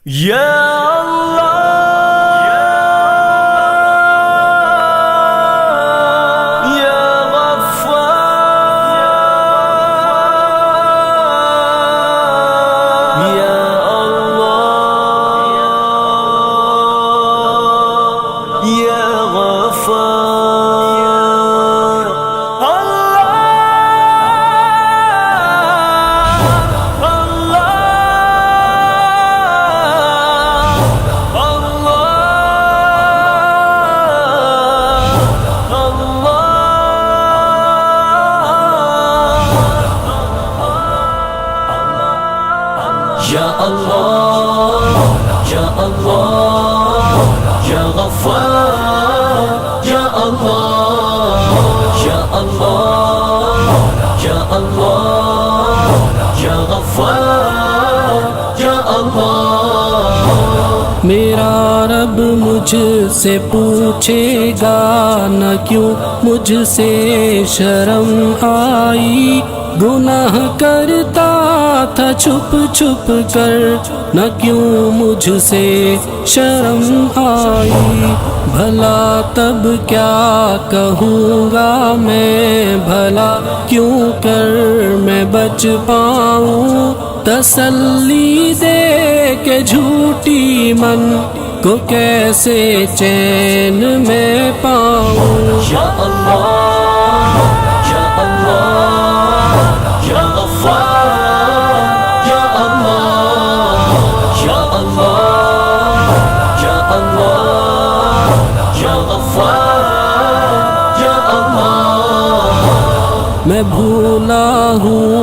या अल्लाह या गफ्फार या अल्लाह या गफ्फार या अल्लाह या अल्लाह या गफ्फार या अल्लाह या अल्लाह या अल्लाह या गफ्फार या अल्लाह। मेरा रब मुझसे पूछेगा न क्यों मुझसे शर्म आई, गुनाह करता था छुप छुप कर न क्यों मुझसे शर्म आई। भला तब क्या कहूँगा मैं, भला क्यों कर मैं बच पाऊँ, तसल्ली दे के झूठी मन को कैसे चैन में पाऊँ। या अल्लाह या अल्लाह या गफ्फार या अल्लाह या अल्लाह या अल्लाह या गफ्फार या अल्लाह। मैं भूला हूँ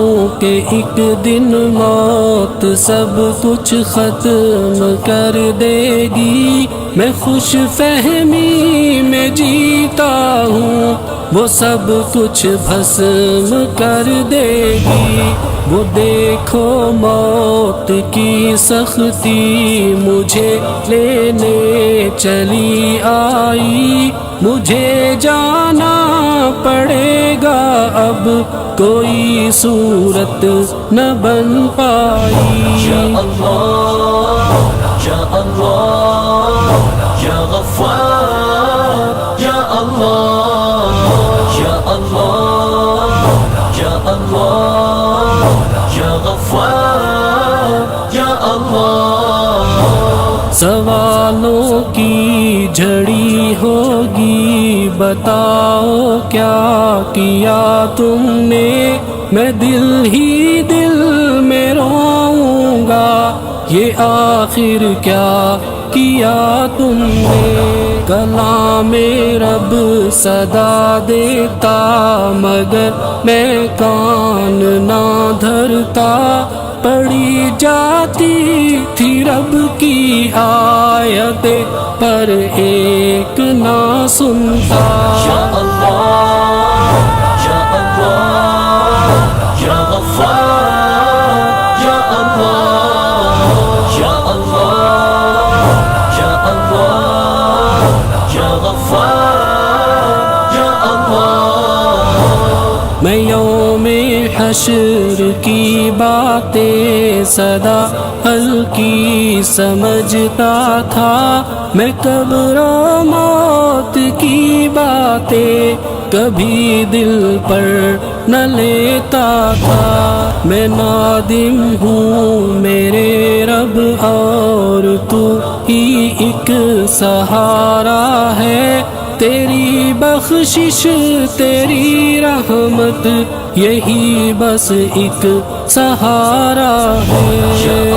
कि एक दिन मौत सब कुछ खत्म कर देगी, मैं खुश फहमी में जीता हूँ वो सब कुछ भस्म कर देगी। वो देखो मौत की सख्ती मुझे लेने चली आई, मुझे जाना पड़ेगा अब कोई सूरत न बन पाई। या अल्लाह या अल्लाह या गफ्फार या अल्लाह या अल्लाह या अल्लाह या गफ्फार या अल्लाह। सवालों की झड़ी होगी, बताओ क्या किया तुमने, मैं दिल ही दिल में रोऊंगा ये आखिर क्या किया तुमने। कलामे रब सदा देता मगर मैं कान ना धरता, पड़ी जाती थी रब की आयतें पर एक ना सुनता। या अल्लाह या अल्लाह या गफ्फार या अल्लाह या अल्लाह या अल्लाह या गफ्फार या अल्लाह। मैं यौमे हश्र की बातें सदा हल्की समझता था, मैं कब्र मौत की बातें कभी दिल पर न लेता था। मैं नादिम हूँ मेरे रब और तू ही एक सहारा है, तेरी बख्शिश तेरी रहमत यही बस एक सहारा है।